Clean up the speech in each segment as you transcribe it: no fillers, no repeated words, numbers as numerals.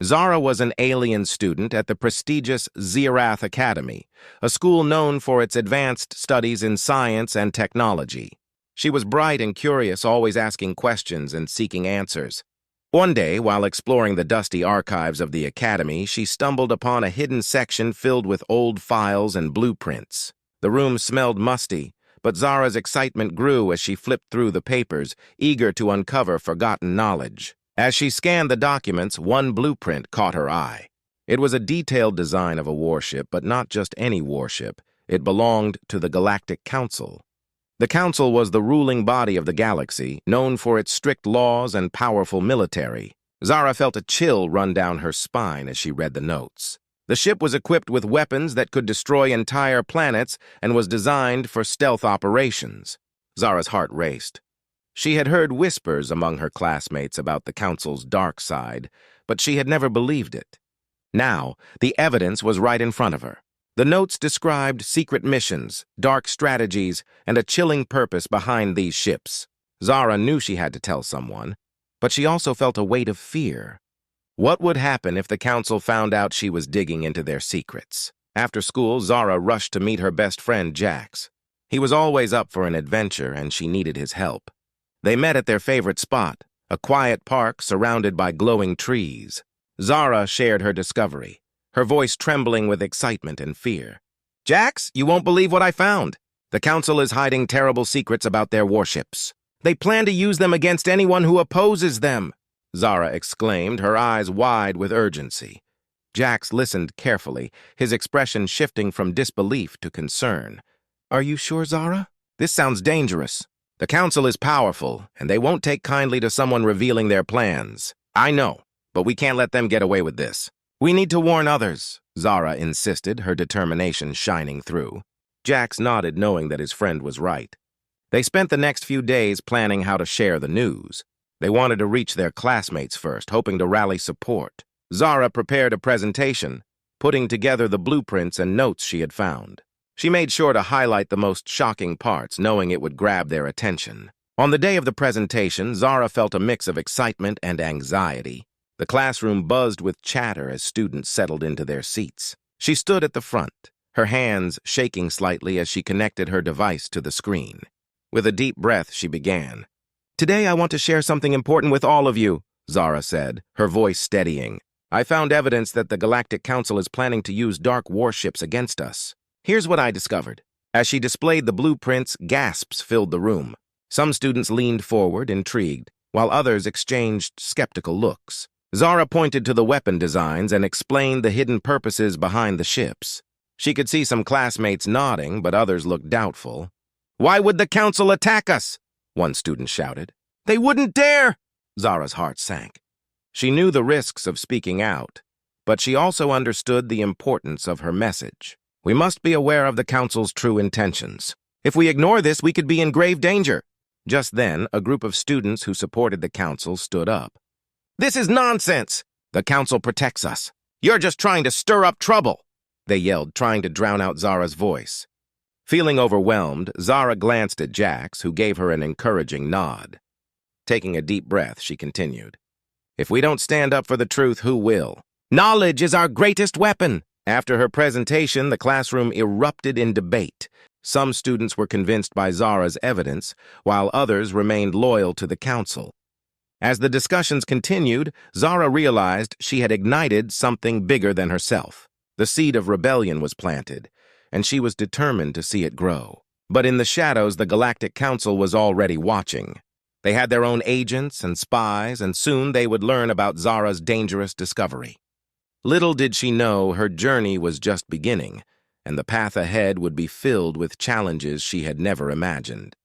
Zara was an alien student at the prestigious Zirath Academy, a school known for its advanced studies in science and technology. She was bright and curious, always asking questions and seeking answers. One day, while exploring the dusty archives of the academy, she stumbled upon a hidden section filled with old files and blueprints. The room smelled musty, but Zara's excitement grew as she flipped through the papers, eager to uncover forgotten knowledge. As she scanned the documents, one blueprint caught her eye. It was a detailed design of a warship, but not just any warship. It belonged to the Galactic Council. The Council was the ruling body of the galaxy, known for its strict laws and powerful military. Zara felt a chill run down her spine as she read the notes. The ship was equipped with weapons that could destroy entire planets and was designed for stealth operations. Zara's heart raced. She had heard whispers among her classmates about the Council's dark side, but she had never believed it. Now, the evidence was right in front of her. The notes described secret missions, dark strategies, and a chilling purpose behind these ships. Zara knew she had to tell someone, but she also felt a weight of fear. What would happen if the Council found out she was digging into their secrets? After school, Zara rushed to meet her best friend, Jax. He was always up for an adventure, and she needed his help. They met at their favorite spot, a quiet park surrounded by glowing trees. Zara shared her discovery, her voice trembling with excitement and fear. "Jax, you won't believe what I found. The Council is hiding terrible secrets about their warships. They plan to use them against anyone who opposes them," Zara exclaimed, her eyes wide with urgency. Jax listened carefully, his expression shifting from disbelief to concern. "Are you sure, Zara? This sounds dangerous. The Council is powerful, and they won't take kindly to someone revealing their plans. I know, but we can't let them get away with this. We need to warn others," Zara insisted, her determination shining through. Jax nodded, knowing that his friend was right. They spent the next few days planning how to share the news. They wanted to reach their classmates first, hoping to rally support. Zara prepared a presentation, putting together the blueprints and notes she had found. She made sure to highlight the most shocking parts, knowing it would grab their attention. On the day of the presentation, Zara felt a mix of excitement and anxiety. The classroom buzzed with chatter as students settled into their seats. She stood at the front, her hands shaking slightly as she connected her device to the screen. With a deep breath, she began. "Today I want to share something important with all of you," Zara said, her voice steadying. "I found evidence that the Galactic Council is planning to use dark warships against us. Here's what I discovered." As she displayed the blueprints, gasps filled the room. Some students leaned forward, intrigued, while others exchanged skeptical looks. Zara pointed to the weapon designs and explained the hidden purposes behind the ships. She could see some classmates nodding, but others looked doubtful. "Why would the Council attack us?" one student shouted. "They wouldn't dare!" Zara's heart sank. She knew the risks of speaking out, but she also understood the importance of her message. "We must be aware of the Council's true intentions. If we ignore this, we could be in grave danger." Just then, a group of students who supported the Council stood up. "This is nonsense! The Council protects us. You're just trying to stir up trouble," they yelled, trying to drown out Zara's voice. Feeling overwhelmed, Zara glanced at Jax, who gave her an encouraging nod. Taking a deep breath, she continued. "If we don't stand up for the truth, who will? Knowledge is our greatest weapon." After her presentation, the classroom erupted in debate. Some students were convinced by Zara's evidence, while others remained loyal to the Council. As the discussions continued, Zara realized she had ignited something bigger than herself. The seed of rebellion was planted, and she was determined to see it grow. But in the shadows, the Galactic Council was already watching. They had their own agents and spies, and soon they would learn about Zara's dangerous discovery. Little did she know her journey was just beginning, and the path ahead would be filled with challenges she had never imagined.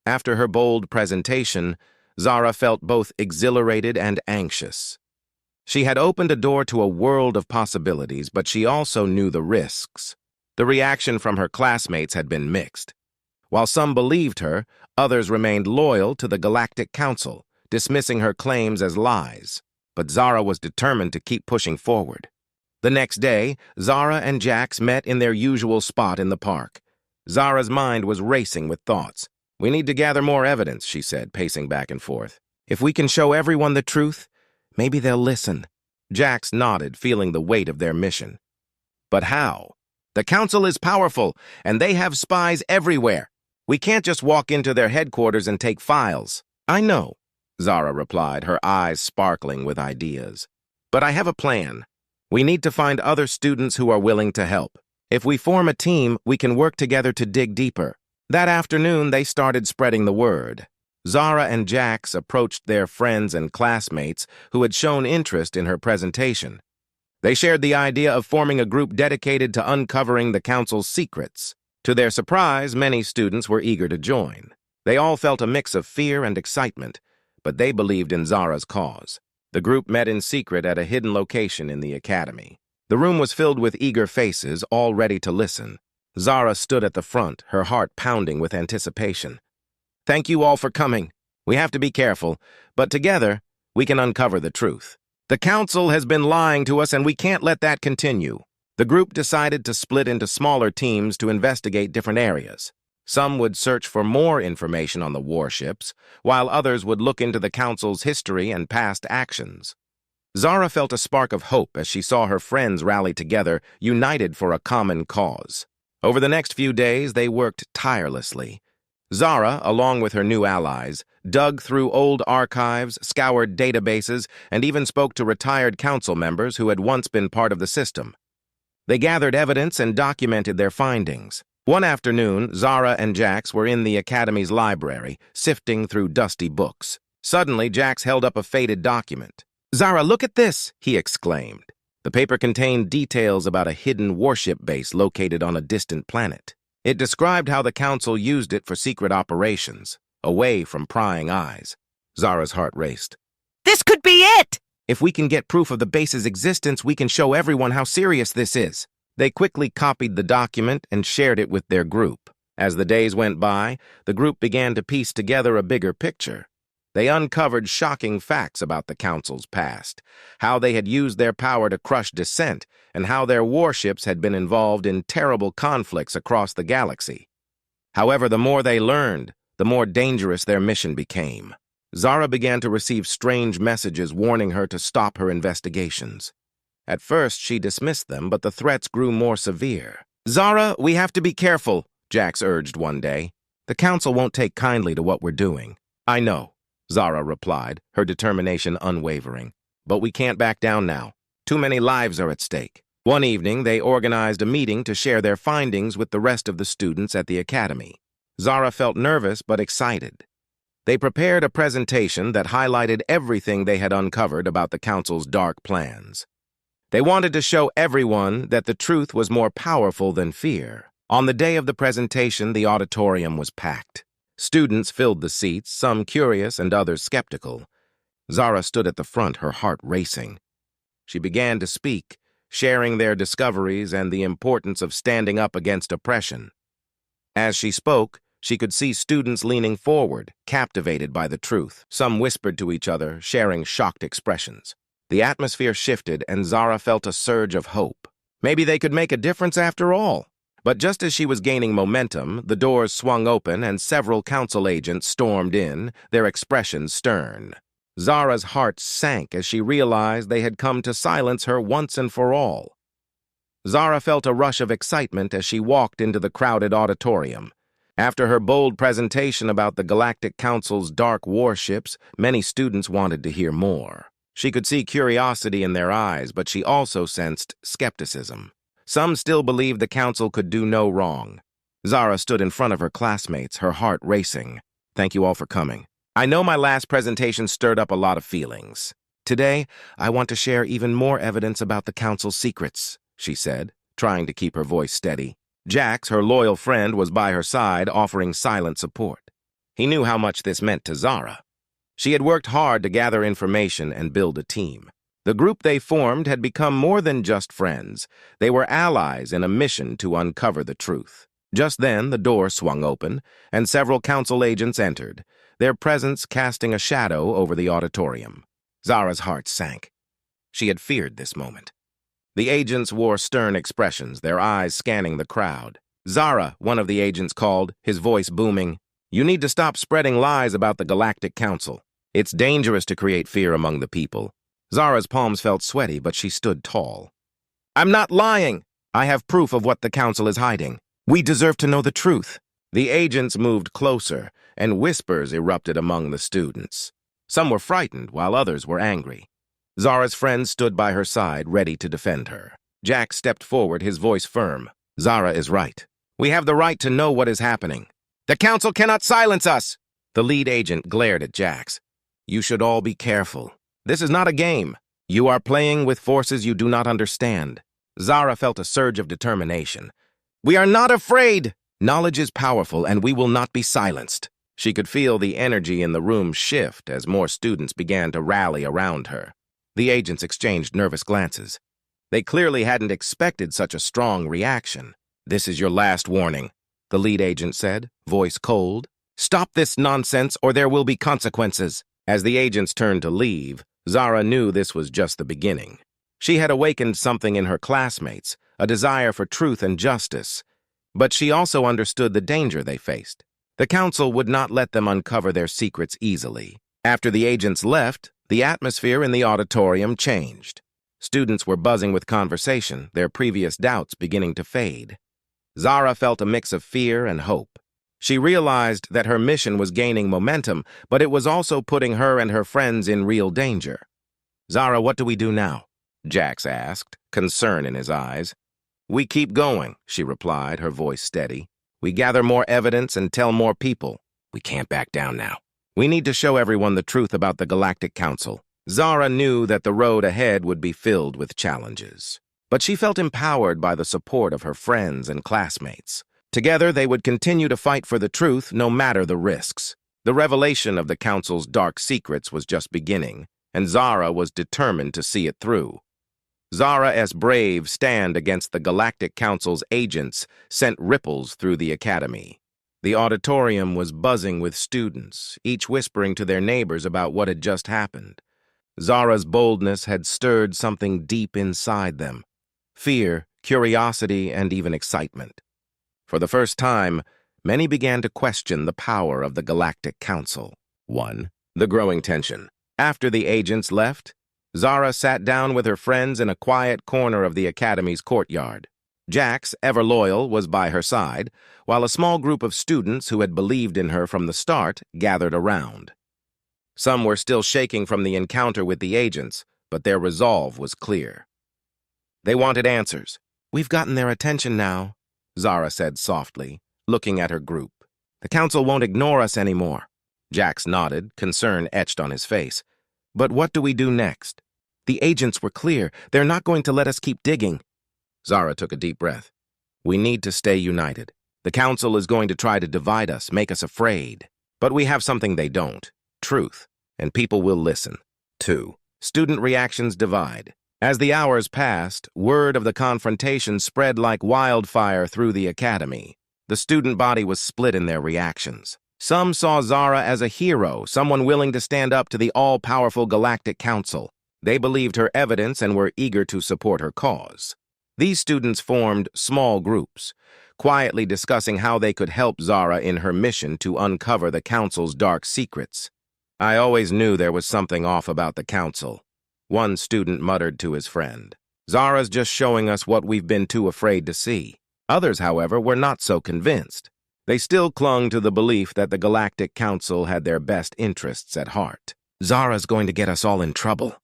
After her bold presentation, Zara felt both exhilarated and anxious. She had opened a door to a world of possibilities, but she also knew the risks. The reaction from her classmates had been mixed. While some believed her, others remained loyal to the Galactic Council, dismissing her claims as lies. But Zara was determined to keep pushing forward. The next day, Zara and Jax met in their usual spot in the park. Zara's mind was racing with thoughts. "We need to gather more evidence," she said, pacing back and forth. "If we can show everyone the truth, maybe they'll listen." Jax nodded, feeling the weight of their mission. But how? The Council is powerful, and they have spies everywhere. We can't just walk into their headquarters and take files. I know, Zara replied, her eyes sparkling with ideas. But I have a plan. We need to find other students who are willing to help. If we form a team, we can work together to dig deeper. That afternoon, they started spreading the word. Zara and Jax approached their friends and classmates who had shown interest in her presentation. They shared the idea of forming a group dedicated to uncovering the Council's secrets. To their surprise, many students were eager to join. They all felt a mix of fear and excitement, but they believed in Zara's cause. The group met in secret at a hidden location in the academy. The room was filled with eager faces, all ready to listen. Zara stood at the front, her heart pounding with anticipation. Thank you all for coming. We have to be careful, but together, we can uncover the truth. The Council has been lying to us, and we can't let that continue. The group decided to split into smaller teams to investigate different areas. Some would search for more information on the warships, while others would look into the Council's history and past actions. Zara felt a spark of hope as she saw her friends rally together, united for a common cause. Over the next few days, they worked tirelessly. Zara, along with her new allies, dug through old archives, scoured databases, and even spoke to retired council members who had once been part of the system. They gathered evidence and documented their findings. One afternoon, Zara and Jax were in the Academy's library, sifting through dusty books. Suddenly, Jax held up a faded document. "Zara, look at this!" he exclaimed. The paper contained details about a hidden warship base located on a distant planet. It described how the Council used it for secret operations, away from prying eyes. Zara's heart raced. This could be it! If we can get proof of the base's existence, we can show everyone how serious this is. They quickly copied the document and shared it with their group. As the days went by, the group began to piece together a bigger picture. They uncovered shocking facts about the Council's past, how they had used their power to crush dissent, and how their warships had been involved in terrible conflicts across the galaxy. However, the more they learned, the more dangerous their mission became. Zara began to receive strange messages warning her to stop her investigations. At first, she dismissed them, but the threats grew more severe. "Zara, we have to be careful," Jax urged one day. "The Council won't take kindly to what we're doing." "I know," Zara replied, her determination unwavering. "But we can't back down now. Too many lives are at stake." One evening, they organized a meeting to share their findings with the rest of the students at the academy. Zara felt nervous but excited. They prepared a presentation that highlighted everything they had uncovered about the Council's dark plans. They wanted to show everyone that the truth was more powerful than fear. On the day of the presentation, the auditorium was packed. Students filled the seats, some curious and others skeptical. Zara stood at the front, her heart racing. She began to speak, sharing their discoveries and the importance of standing up against oppression. As she spoke, she could see students leaning forward, captivated by the truth. Some whispered to each other, sharing shocked expressions. The atmosphere shifted, and Zara felt a surge of hope. Maybe they could make a difference after all. But just as she was gaining momentum, the doors swung open and several council agents stormed in, their expressions stern. Zara's heart sank as she realized they had come to silence her once and for all. Zara felt a rush of excitement as she walked into the crowded auditorium. After her bold presentation about the Galactic Council's dark warships, many students wanted to hear more. She could see curiosity in their eyes, but she also sensed skepticism. Some still believed the Council could do no wrong. Zara stood in front of her classmates, her heart racing. "Thank you all for coming. I know my last presentation stirred up a lot of feelings. Today, I want to share even more evidence about the Council's secrets," she said, trying to keep her voice steady. Jax, her loyal friend, was by her side, offering silent support. He knew how much this meant to Zara. She had worked hard to gather information and build a team. The group they formed had become more than just friends. They were allies in a mission to uncover the truth. Just then, the door swung open, and several council agents entered, their presence casting a shadow over the auditorium. Zara's heart sank. She had feared this moment. The agents wore stern expressions, their eyes scanning the crowd. "Zara," one of the agents called, his voice booming, "you need to stop spreading lies about the Galactic Council. It's dangerous to create fear among the people." Zara's palms felt sweaty, but she stood tall. I'm not lying. I have proof of what the council is hiding. We deserve to know the truth. The agents moved closer, and whispers erupted among the students. Some were frightened, while others were angry. Zara's friends stood by her side, ready to defend her. Jack stepped forward, his voice firm. Zara is right. We have the right to know what is happening. The council cannot silence us! The lead agent glared at Jax. You should all be careful. This is not a game. You are playing with forces you do not understand. Zara felt a surge of determination. We are not afraid! Knowledge is powerful, and we will not be silenced. She could feel the energy in the room shift as more students began to rally around her. The agents exchanged nervous glances. They clearly hadn't expected such a strong reaction. This is your last warning, the lead agent said, voice cold. Stop this nonsense or there will be consequences. As the agents turned to leave, Zara knew this was just the beginning. She had awakened something in her classmates, a desire for truth and justice. But she also understood the danger they faced. The council would not let them uncover their secrets easily. After the agents left, the atmosphere in the auditorium changed. Students were buzzing with conversation, their previous doubts beginning to fade. Zara felt a mix of fear and hope. She realized that her mission was gaining momentum, but it was also putting her and her friends in real danger. Zara, what do we do now? Jax asked, concern in his eyes. We keep going, she replied, her voice steady. We gather more evidence and tell more people. We can't back down now. We need to show everyone the truth about the Galactic Council. Zara knew that the road ahead would be filled with challenges. But she felt empowered by the support of her friends and classmates. Together, they would continue to fight for the truth no matter the risks. The revelation of the Council's dark secrets was just beginning, and Zara was determined to see it through. Zara's brave stand against the Galactic Council's agents sent ripples through the academy. The auditorium was buzzing with students, each whispering to their neighbors about what had just happened. Zara's boldness had stirred something deep inside them. Fear, curiosity, and even excitement. For the first time, many began to question the power of the Galactic Council. 1. The growing tension. After the agents left, Zara sat down with her friends in a quiet corner of the academy's courtyard. Jax, ever loyal, was by her side, while a small group of students who had believed in her from the start gathered around. Some were still shaking from the encounter with the agents, but their resolve was clear. They wanted answers. We've gotten their attention now, Zara said softly, looking at her group. The council won't ignore us anymore. Jax nodded, concern etched on his face. But what do we do next? The agents were clear. They're not going to let us keep digging. Zara took a deep breath. We need to stay united. The council is going to try to divide us, make us afraid. But we have something they don't. Truth. And people will listen. 2. Student reactions divide. As the hours passed, word of the confrontation spread like wildfire through the academy. The student body was split in their reactions. Some saw Zara as a hero, someone willing to stand up to the all-powerful Galactic Council. They believed her evidence and were eager to support her cause. These students formed small groups, quietly discussing how they could help Zara in her mission to uncover the Council's dark secrets. I always knew there was something off about the Council. One student muttered to his friend. Zara's just showing us what we've been too afraid to see. Others, however, were not so convinced. They still clung to the belief that the Galactic Council had their best interests at heart. Zara's going to get us all in trouble,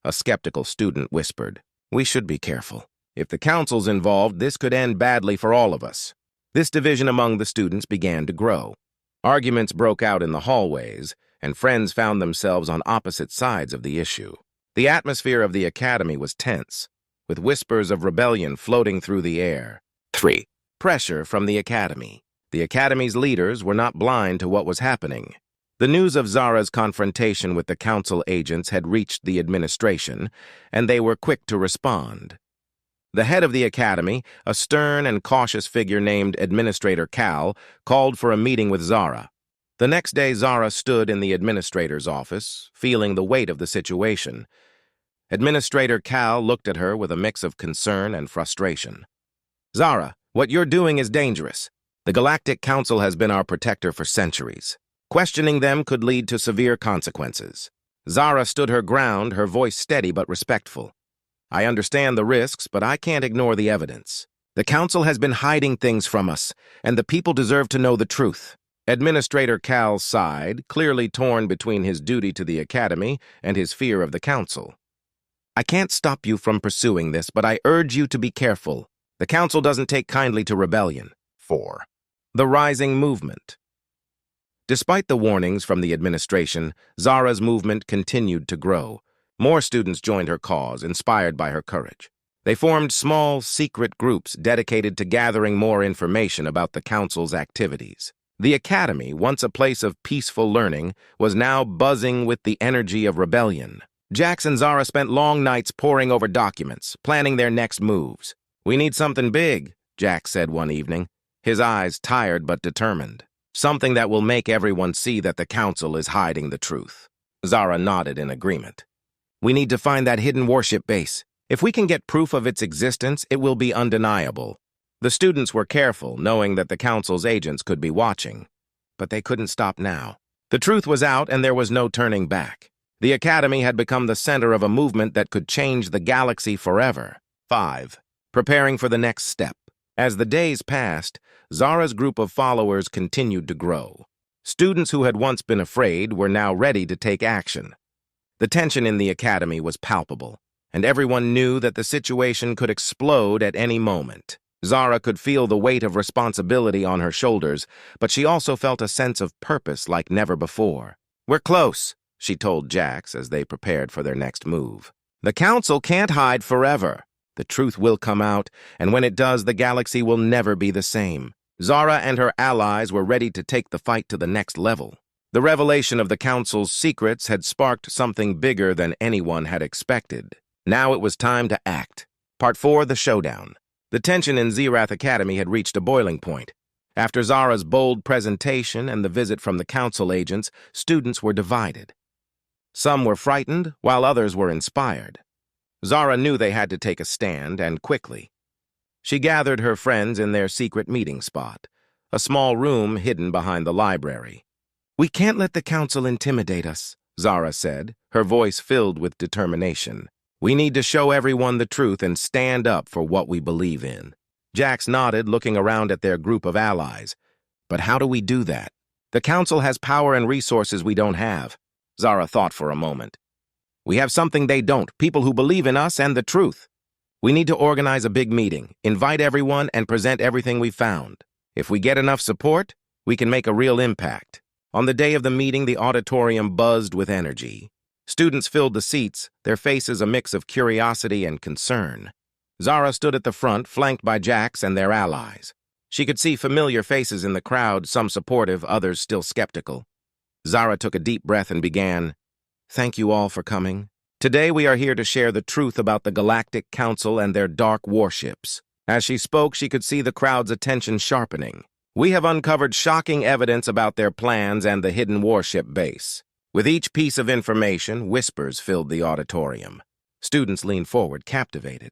a skeptical student whispered. We should be careful. If the Council's involved, this could end badly for all of us. This division among the students began to grow. Arguments broke out in the hallways, and friends found themselves on opposite sides of the issue. The atmosphere of the academy was tense, with whispers of rebellion floating through the air. 3. Pressure from the academy. The academy's leaders were not blind to what was happening. The news of Zara's confrontation with the council agents had reached the administration, and they were quick to respond. The head of the academy, a stern and cautious figure named Administrator Cal, called for a meeting with Zara. The next day, Zara stood in the administrator's office, feeling the weight of the situation. Administrator Cal looked at her with a mix of concern and frustration. Zara, what you're doing is dangerous. The Galactic Council has been our protector for centuries. Questioning them could lead to severe consequences. Zara stood her ground, her voice steady but respectful. I understand the risks, but I can't ignore the evidence. The council has been hiding things from us, and the people deserve to know the truth. Administrator Cal sighed, clearly torn between his duty to the academy and his fear of the council. I can't stop you from pursuing this, but I urge you to be careful. The council doesn't take kindly to rebellion. 4. The rising movement. Despite the warnings from the administration, Zara's movement continued to grow. More students joined her cause, inspired by her courage. They formed small, secret groups dedicated to gathering more information about the council's activities. The academy, once a place of peaceful learning, was now buzzing with the energy of rebellion. Jax and Zara spent long nights poring over documents, planning their next moves. We need something big, Jax said one evening, his eyes tired but determined. Something that will make everyone see that the council is hiding the truth. Zara nodded in agreement. We need to find that hidden warship base. If we can get proof of its existence, it will be undeniable. The students were careful, knowing that the council's agents could be watching. But they couldn't stop now. The truth was out, and there was no turning back. The academy had become the center of a movement that could change the galaxy forever. 5. Preparing for the next step. As the days passed, Zara's group of followers continued to grow. Students who had once been afraid were now ready to take action. The tension in the academy was palpable, and everyone knew that the situation could explode at any moment. Zara could feel the weight of responsibility on her shoulders, but she also felt a sense of purpose like never before. We're close, she told Jax as they prepared for their next move. The council can't hide forever. The truth will come out, and when it does, the galaxy will never be the same. Zara and her allies were ready to take the fight to the next level. The revelation of the council's secrets had sparked something bigger than anyone had expected. Now it was time to act. Part 4, the showdown. The tension in Zerath Academy had reached a boiling point. After Zara's bold presentation and the visit from the council agents, students were divided. Some were frightened, while others were inspired. Zara knew they had to take a stand, and quickly. She gathered her friends in their secret meeting spot, a small room hidden behind the library. We can't let the council intimidate us, Zara said, her voice filled with determination. We need to show everyone the truth and stand up for what we believe in. Jax nodded, looking around at their group of allies. But how do we do that? The council has power and resources we don't have. Zara thought for a moment. We have something they don't, people who believe in us and the truth. We need to organize a big meeting, invite everyone, and present everything we found. If we get enough support, we can make a real impact. On the day of the meeting, the auditorium buzzed with energy. Students filled the seats, their faces a mix of curiosity and concern. Zara stood at the front, flanked by Jax and their allies. She could see familiar faces in the crowd, some supportive, others still skeptical. Zara took a deep breath and began, Thank you all for coming. Today we are here to share the truth about the Galactic Council and their dark warships. As she spoke, she could see the crowd's attention sharpening. We have uncovered shocking evidence about their plans and the hidden warship base. With each piece of information, whispers filled the auditorium. Students leaned forward, captivated.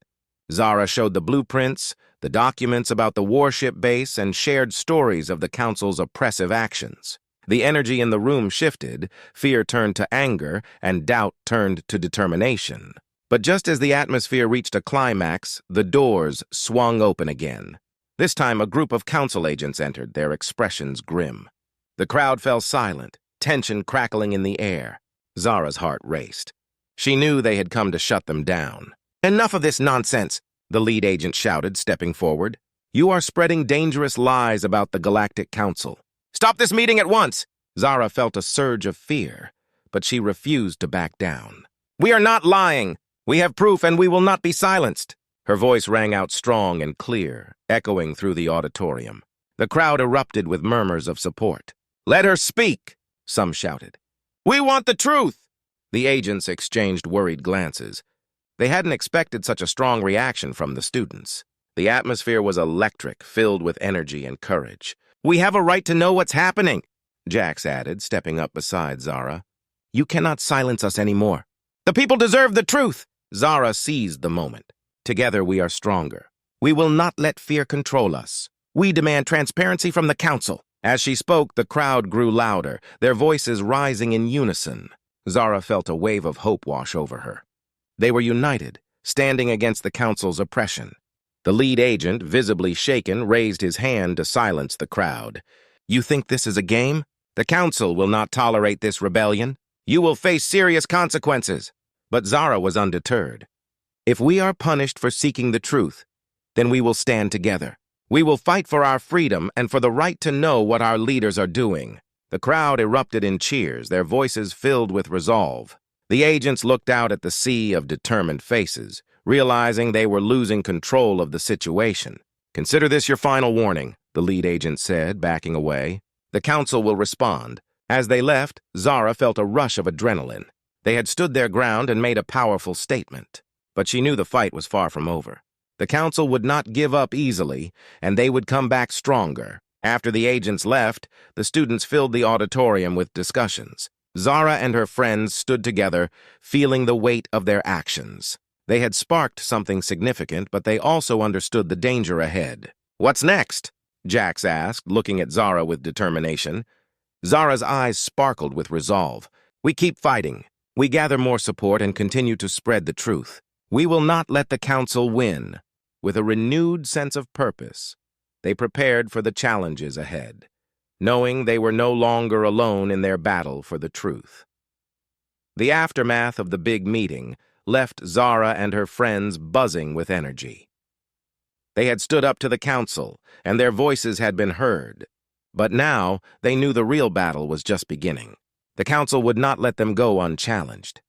Zara showed the blueprints, the documents about the warship base, and shared stories of the Council's oppressive actions. The energy in the room shifted, fear turned to anger, and doubt turned to determination. But just as the atmosphere reached a climax, the doors swung open again. This time, a group of council agents entered, their expressions grim. The crowd fell silent, tension crackling in the air. Zara's heart raced. She knew they had come to shut them down. Enough of this nonsense, the lead agent shouted, stepping forward. You are spreading dangerous lies about the Galactic Council. Stop this meeting at once! Zara felt a surge of fear, but she refused to back down. We are not lying. We have proof, and we will not be silenced. Her voice rang out strong and clear, echoing through the auditorium. The crowd erupted with murmurs of support. Let her speak, some shouted. We want the truth! The agents exchanged worried glances. They hadn't expected such a strong reaction from the students. The atmosphere was electric, filled with energy and courage. We have a right to know what's happening, Jax added, stepping up beside Zara. You cannot silence us anymore. The people deserve the truth! Zara seized the moment. Together we are stronger. We will not let fear control us. We demand transparency from the council. As she spoke, the crowd grew louder, their voices rising in unison. Zara felt a wave of hope wash over her. They were united, standing against the Council's oppression. The lead agent, visibly shaken, raised his hand to silence the crowd. "You think this is a game? The Council will not tolerate this rebellion. You will face serious consequences." But Zara was undeterred. "If we are punished for seeking the truth, then we will stand together. We will fight for our freedom and for the right to know what our leaders are doing." The crowd erupted in cheers, their voices filled with resolve. The agents looked out at the sea of determined faces, realizing they were losing control of the situation. "Consider this your final warning," the lead agent said, backing away. "The Council will respond." As they left, Zara felt a rush of adrenaline. They had stood their ground and made a powerful statement. But she knew the fight was far from over. The Council would not give up easily, and they would come back stronger. After the agents left, the students filled the auditorium with discussions. Zara and her friends stood together, feeling the weight of their actions. They had sparked something significant, but they also understood the danger ahead. "What's next?" Jax asked, looking at Zara with determination. Zara's eyes sparkled with resolve. "We keep fighting. We gather more support and continue to spread the truth. We will not let the Council win." With a renewed sense of purpose, they prepared for the challenges ahead, knowing they were no longer alone in their battle for the truth. The aftermath of the big meeting left Zara and her friends buzzing with energy. They had stood up to the Council, and their voices had been heard. But now they knew the real battle was just beginning. The Council would not let them go unchallenged.